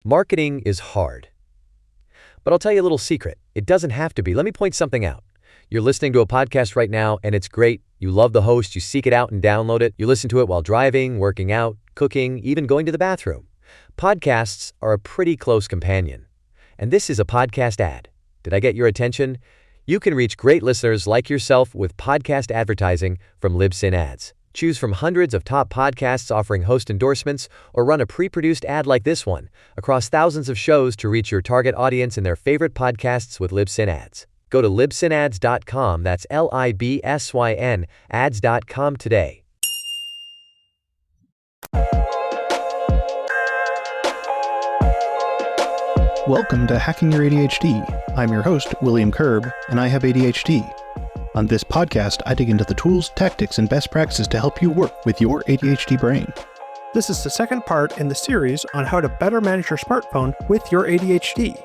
Marketing is hard. But I'll tell you a little secret. It doesn't have to be. Let me point something out. You're listening to a podcast right now, and it's great. You love the host. You seek it out and download it. You listen to it while driving, working out, cooking, even going to the bathroom. Podcasts are a pretty close companion. And this is a podcast ad. Did I get your attention? You can reach great listeners like yourself with podcast advertising from Libsyn Ads. Choose from hundreds of top podcasts offering host endorsements, or run a pre-produced ad like this one across thousands of shows to reach your target audience in their favorite podcasts with Libsyn Ads. Go to libsynads.com, that's Libsyn, ads.com today. Welcome to Hacking Your ADHD. I'm your host, William Kerb, and I have ADHD. On this podcast, I dig into the tools, tactics, and best practices to help you work with your ADHD brain. This is the second part in the series on how to better manage your smartphone with your ADHD.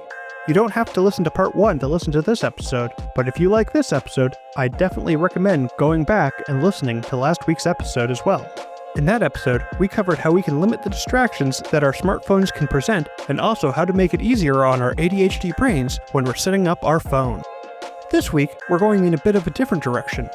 You don't have to listen to part 1 to listen to this episode, but if you like this episode, I definitely recommend going back and listening to last week's episode as well. In that episode, we covered how we can limit the distractions that our smartphones can present, and also how to make it easier on our ADHD brains when we're setting up our phone. This week, we're going in a bit of a different direction.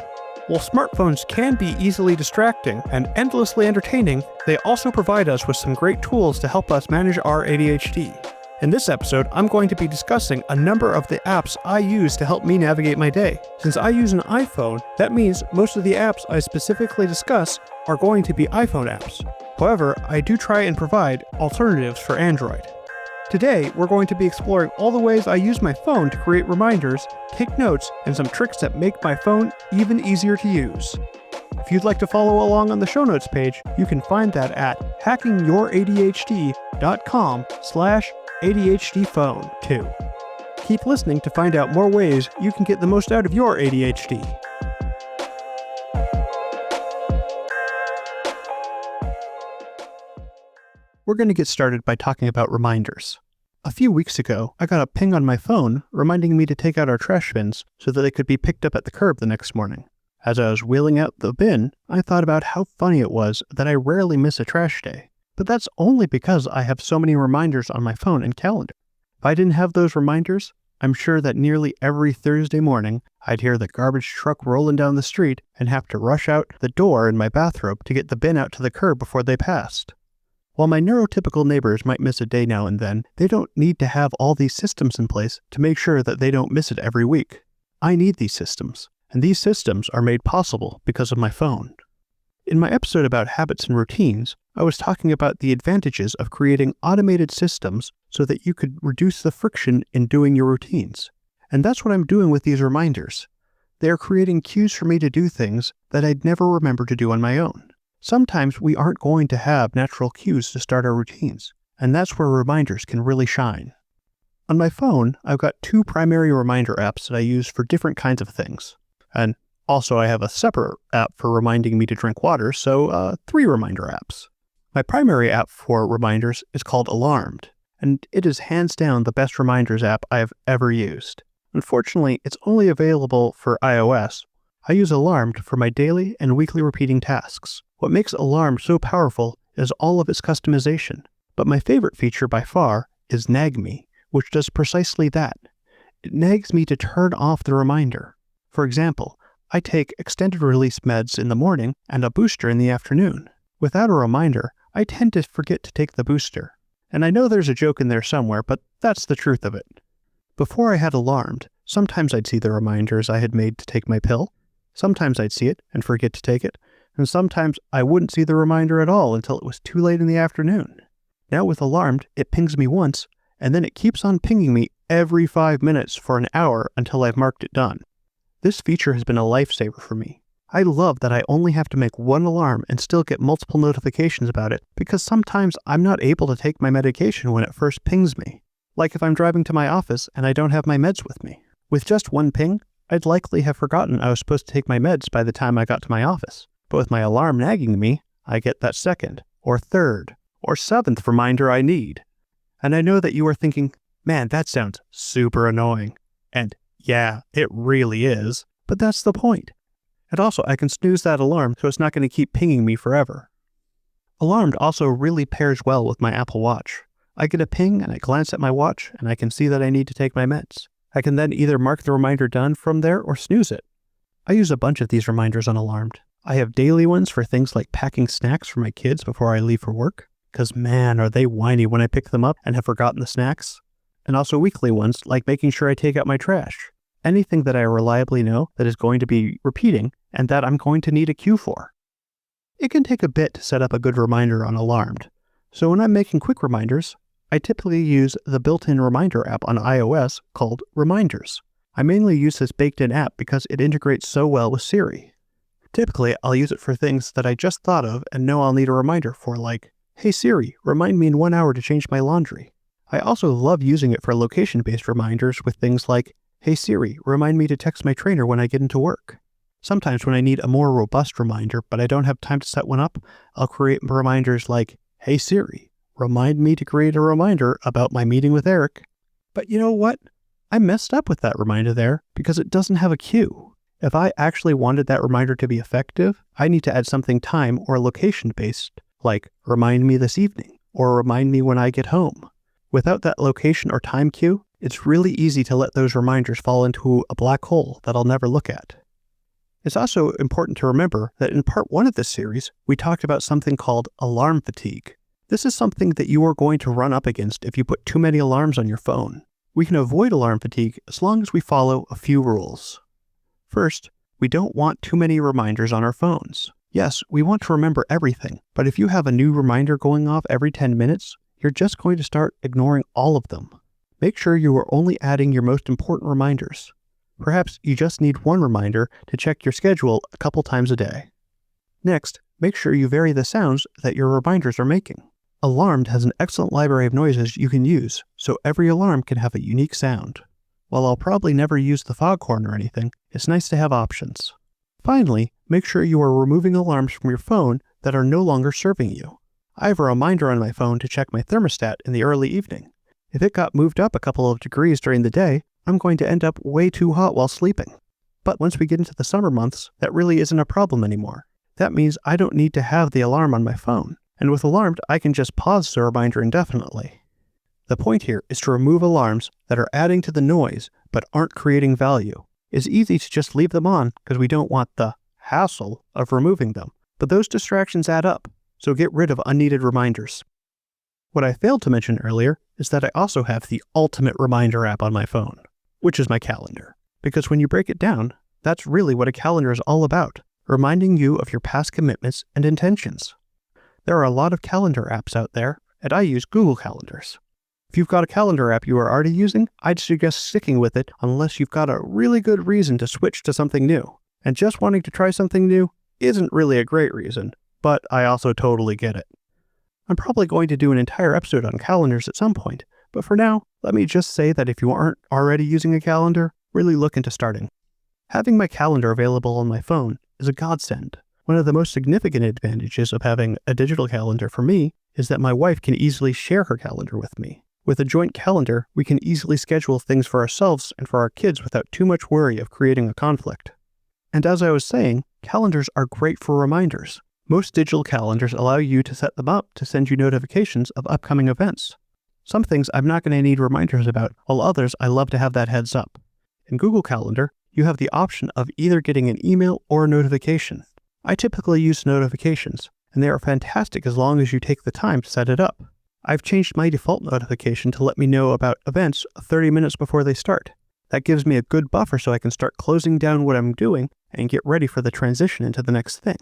While smartphones can be easily distracting and endlessly entertaining, they also provide us with some great tools to help us manage our ADHD. In this episode, I'm going to be discussing a number of the apps I use to help me navigate my day. Since I use an iPhone, that means most of the apps I specifically discuss are going to be iPhone apps. However, I do try and provide alternatives for Android. Today, we're going to be exploring all the ways I use my phone to create reminders, take notes, and some tricks that make my phone even easier to use. If you'd like to follow along on the show notes page, you can find that at hackingyouradhd.com/ADHDphone2. Keep listening to find out more ways you can get the most out of your ADHD. We're going to get started by talking about reminders. A few weeks ago, I got a ping on my phone reminding me to take out our trash bins so that they could be picked up at the curb the next morning. As I was wheeling out the bin, I thought about how funny it was that I rarely miss a trash day. But that's only because I have so many reminders on my phone and calendar. If I didn't have those reminders, I'm sure that nearly every Thursday morning, I'd hear the garbage truck rolling down the street and have to rush out the door in my bathrobe to get the bin out to the curb before they passed. While my neurotypical neighbors might miss a day now and then, they don't need to have all these systems in place to make sure that they don't miss it every week. I need these systems, and these systems are made possible because of my phone. In my episode about habits and routines, I was talking about the advantages of creating automated systems so that you could reduce the friction in doing your routines. And that's what I'm doing with these reminders. They are creating cues for me to do things that I'd never remember to do on my own. Sometimes we aren't going to have natural cues to start our routines, and that's where reminders can really shine. On my phone, I've got 2 primary reminder apps that I use for different kinds of things. And also I have a separate app for reminding me to drink water, so 3 reminder apps. My primary app for reminders is called Alarmed, and it is hands down the best reminders app I have ever used. Unfortunately, it's only available for iOS. I use Alarmed for my daily and weekly repeating tasks. What makes Alarmed so powerful is all of its customization, but my favorite feature by far is Nag Me, which does precisely that. It nags me to turn off the reminder. For example, I take extended release meds in the morning and a booster in the afternoon. Without a reminder, I tend to forget to take the booster. And I know there's a joke in there somewhere, but that's the truth of it. Before I had Alarmed, sometimes I'd see the reminders I had made to take my pill. Sometimes I'd see it and forget to take it. And sometimes I wouldn't see the reminder at all until it was too late in the afternoon. Now with Alarmed, it pings me once, and then it keeps on pinging me every 5 minutes for an hour until I've marked it done. This feature has been a lifesaver for me. I love that I only have to make one alarm and still get multiple notifications about it, because sometimes I'm not able to take my medication when it first pings me. Like if I'm driving to my office and I don't have my meds with me. With just one ping, I'd likely have forgotten I was supposed to take my meds by the time I got to my office. But with my alarm nagging me, I get that second, or third, or 7th reminder I need. And I know that you are thinking, man, that sounds super annoying. And yeah, it really is, but that's the point. And also, I can snooze that alarm so it's not going to keep pinging me forever. Alarmed also really pairs well with my Apple Watch. I get a ping and I glance at my watch and I can see that I need to take my meds. I can then either mark the reminder done from there or snooze it. I use a bunch of these reminders on Alarmed. I have daily ones for things like packing snacks for my kids before I leave for work, because man, are they whiny when I pick them up and have forgotten the snacks. And also weekly ones like making sure I take out my trash. Anything that I reliably know that is going to be repeating and that I'm going to need a cue for. It can take a bit to set up a good reminder on Alarmed. So when I'm making quick reminders, I typically use the built-in reminder app on iOS called Reminders. I mainly use this baked-in app because it integrates so well with Siri. Typically, I'll use it for things that I just thought of and know I'll need a reminder for, like, "Hey Siri, remind me in 1 hour to change my laundry." I also love using it for location-based reminders with things like, "Hey Siri, remind me to text my trainer when I get into work." Sometimes when I need a more robust reminder, but I don't have time to set one up, I'll create reminders like, "Hey Siri, remind me to create a reminder about my meeting with Eric." But you know what? I messed up with that reminder there because it doesn't have a cue. If I actually wanted that reminder to be effective, I need to add something time or location-based, like "remind me this evening" or "remind me when I get home." Without that location or time cue, it's really easy to let those reminders fall into a black hole that I'll never look at. It's also important to remember that in part 1 of this series, we talked about something called alarm fatigue. This is something that you are going to run up against if you put too many alarms on your phone. We can avoid alarm fatigue as long as we follow a few rules. First, we don't want too many reminders on our phones. Yes, we want to remember everything, but if you have a new reminder going off every 10 minutes, you're just going to start ignoring all of them. Make sure you are only adding your most important reminders. Perhaps you just need one reminder to check your schedule a couple times a day. Next, make sure you vary the sounds that your reminders are making. Alarmed has an excellent library of noises you can use, so every alarm can have a unique sound. While I'll probably never use the foghorn or anything, it's nice to have options. Finally, make sure you are removing alarms from your phone that are no longer serving you. I have a reminder on my phone to check my thermostat in the early evening. If it got moved up a couple of degrees during the day, I'm going to end up way too hot while sleeping. But once we get into the summer months, that really isn't a problem anymore. That means I don't need to have the alarm on my phone, and with Alarmed, I can just pause the reminder indefinitely. The point here is to remove alarms that are adding to the noise but aren't creating value. It's easy to just leave them on because we don't want the hassle of removing them, but those distractions add up, so get rid of unneeded reminders. What I failed to mention earlier is that I also have the ultimate reminder app on my phone, which is my calendar. Because when you break it down, that's really what a calendar is all about, reminding you of your past commitments and intentions. There are a lot of calendar apps out there, and I use Google Calendars. If you've got a calendar app you are already using, I'd suggest sticking with it unless you've got a really good reason to switch to something new. And just wanting to try something new isn't really a great reason, but I also totally get it. I'm probably going to do an entire episode on calendars at some point, but for now, let me just say that if you aren't already using a calendar, really look into starting. Having my calendar available on my phone is a godsend. One of the most significant advantages of having a digital calendar for me is that my wife can easily share her calendar with me. With a joint calendar, we can easily schedule things for ourselves and for our kids without too much worry of creating a conflict. And as I was saying, calendars are great for reminders. Most digital calendars allow you to set them up to send you notifications of upcoming events. Some things I'm not going to need reminders about, while others I love to have that heads up. In Google Calendar, you have the option of either getting an email or a notification. I typically use notifications, and they are fantastic as long as you take the time to set it up. I've changed my default notification to let me know about events 30 minutes before they start. That gives me a good buffer so I can start closing down what I'm doing and get ready for the transition into the next thing.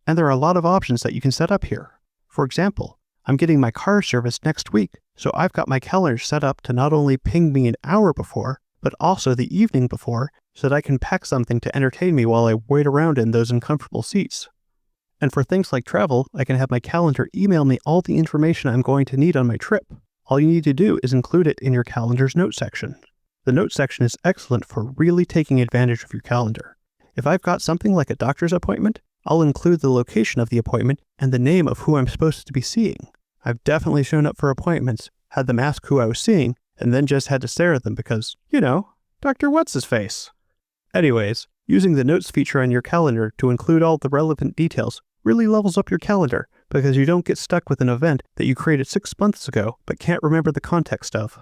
And there are a lot of options that you can set up here. For example, I'm getting my car serviced next week, so I've got my calendar set up to not only ping me an hour before, but also the evening before, so that I can pack something to entertain me while I wait around in those uncomfortable seats. And for things like travel, I can have my calendar email me all the information I'm going to need on my trip. All you need to do is include it in your calendar's note section. The note section is excellent for really taking advantage of your calendar. If I've got something like a doctor's appointment, I'll include the location of the appointment and the name of who I'm supposed to be seeing. I've definitely shown up for appointments, had them ask who I was seeing, and then just had to stare at them because, Dr. What's-His-Face. Anyways, using the notes feature on your calendar to include all the relevant details really levels up your calendar because you don't get stuck with an event that you created 6 months ago but can't remember the context of.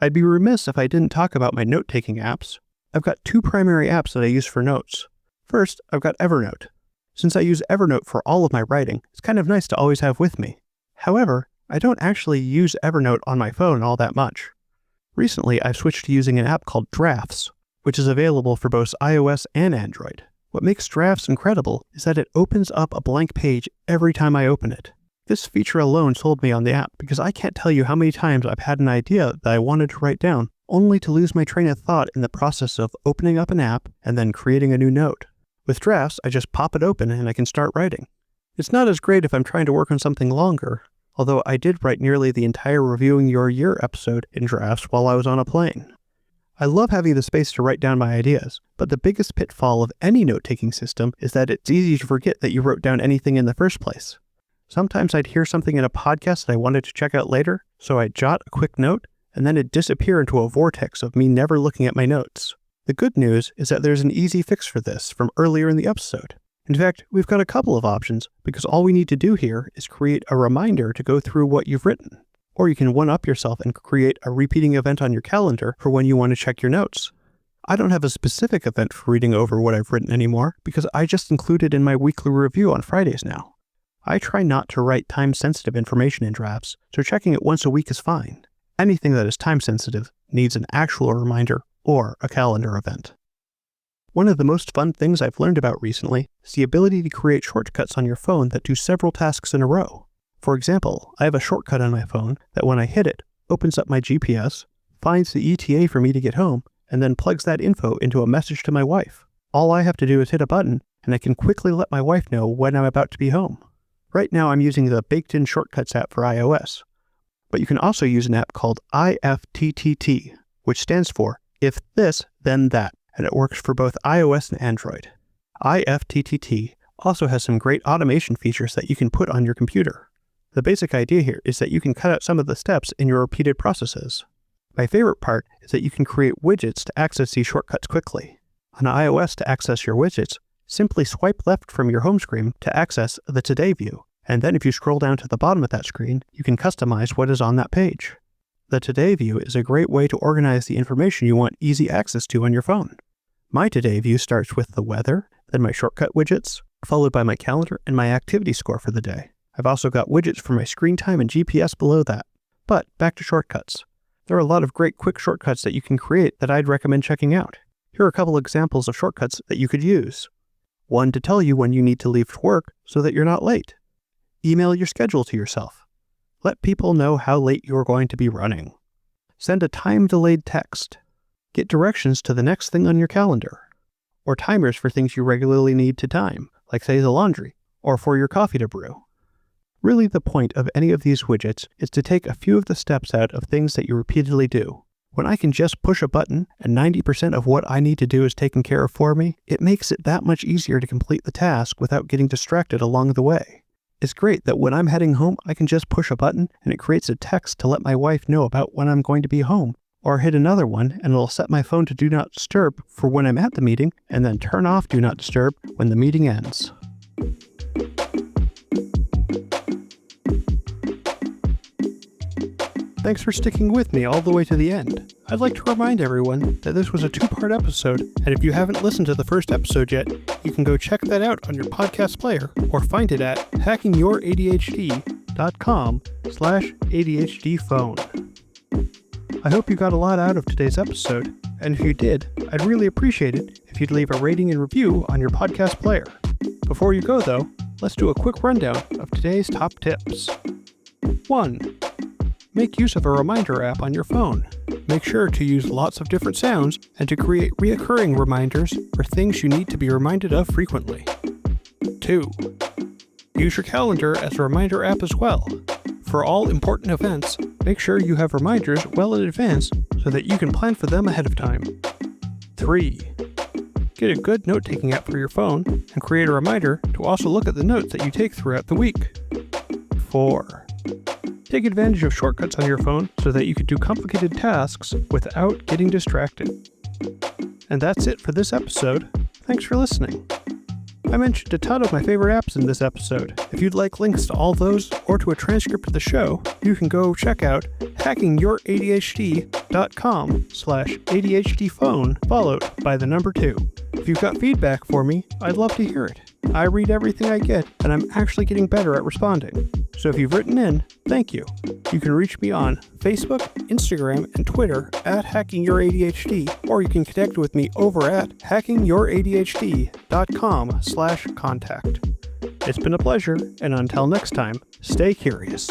I'd be remiss if I didn't talk about my note-taking apps. I've got 2 primary apps that I use for notes. First, I've got Evernote. Since I use Evernote for all of my writing, it's kind of nice to always have with me. However, I don't actually use Evernote on my phone all that much. Recently, I've switched to using an app called Drafts, which is available for both iOS and Android. What makes Drafts incredible is that it opens up a blank page every time I open it. This feature alone sold me on the app because I can't tell you how many times I've had an idea that I wanted to write down, only to lose my train of thought in the process of opening up an app and then creating a new note. With Drafts, I just pop it open and I can start writing. It's not as great if I'm trying to work on something longer, although I did write nearly the entire Reviewing Your Year episode in Drafts while I was on a plane. I love having the space to write down my ideas, but the biggest pitfall of any note-taking system is that it's easy to forget that you wrote down anything in the first place. Sometimes I'd hear something in a podcast that I wanted to check out later, so I'd jot a quick note, and then it'd disappear into a vortex of me never looking at my notes. The good news is that there's an easy fix for this from earlier in the episode. In fact, we've got a couple of options, because all we need to do here is create a reminder to go through what you've written. Or you can one-up yourself and create a repeating event on your calendar for when you want to check your notes. I don't have a specific event for reading over what I've written anymore because I just include it in my weekly review on Fridays now. I try not to write time-sensitive information in drafts, so checking it once a week is fine. Anything that is time-sensitive needs an actual reminder or a calendar event. One of the most fun things I've learned about recently is the ability to create shortcuts on your phone that do several tasks in a row. For example, I have a shortcut on my phone that when I hit it, opens up my GPS, finds the ETA for me to get home, and then plugs that info into a message to my wife. All I have to do is hit a button, and I can quickly let my wife know when I'm about to be home. Right now I'm using the baked-in Shortcuts app for iOS, but you can also use an app called IFTTT, which stands for If This, Then That, and it works for both iOS and Android. IFTTT also has some great automation features that you can put on your computer. The basic idea here is that you can cut out some of the steps in your repeated processes. My favorite part is that you can create widgets to access these shortcuts quickly. On iOS, to access your widgets, simply swipe left from your home screen to access the Today view, and then if you scroll down to the bottom of that screen, you can customize what is on that page. The Today view is a great way to organize the information you want easy access to on your phone. My Today view starts with the weather, then my shortcut widgets, followed by my calendar and my activity score for the day. I've also got widgets for my screen time and GPS below that. But back to shortcuts. There are a lot of great quick shortcuts that you can create that I'd recommend checking out. Here are a couple examples of shortcuts that you could use. One to tell you when you need to leave to work so that you're not late. Email your schedule to yourself. Let people know how late you're going to be running. Send a time-delayed text. Get directions to the next thing on your calendar. Or timers for things you regularly need to time, like say the laundry, or for your coffee to brew. Really, the point of any of these widgets is to take a few of the steps out of things that you repeatedly do. When I can just push a button and 90% of what I need to do is taken care of for me, it makes it that much easier to complete the task without getting distracted along the way. It's great that when I'm heading home, I can just push a button and it creates a text to let my wife know about when I'm going to be home, or hit another one and it'll set my phone to Do Not Disturb for when I'm at the meeting and then turn off Do Not Disturb when the meeting ends. Thanks for sticking with me all the way to the end. I'd like to remind everyone that this was a 2-part episode, and if you haven't listened to the first episode yet, you can go check that out on your podcast player or find it at hackingyouradhd.com/ADHDphone. I hope you got a lot out of today's episode, and if you did, I'd really appreciate it if you'd leave a rating and review on your podcast player. Before you go though, let's do a quick rundown of today's top tips. 1. Make use of a reminder app on your phone. Make sure to use lots of different sounds and to create reoccurring reminders for things you need to be reminded of frequently. 2. Use your calendar as a reminder app as well. For all important events, make sure you have reminders well in advance so that you can plan for them ahead of time. 3. Get a good note-taking app for your phone and create a reminder to also look at the notes that you take throughout the week. 4. Take advantage of shortcuts on your phone so that you can do complicated tasks without getting distracted. And that's it for this episode. Thanks for listening. I mentioned a ton of my favorite apps in this episode. If you'd like links to all those or to a transcript of the show, you can go check out hackingyouradhd.com/ADHDphone followed by the number 2. If you've got feedback for me, I'd love to hear it. I read everything I get, and I'm actually getting better at responding. So if you've written in, thank you. You can reach me on Facebook, Instagram, and Twitter at HackingYourADHD, or you can connect with me over at hackingYourADHD.com/contact. It's been a pleasure, and until next time, stay curious.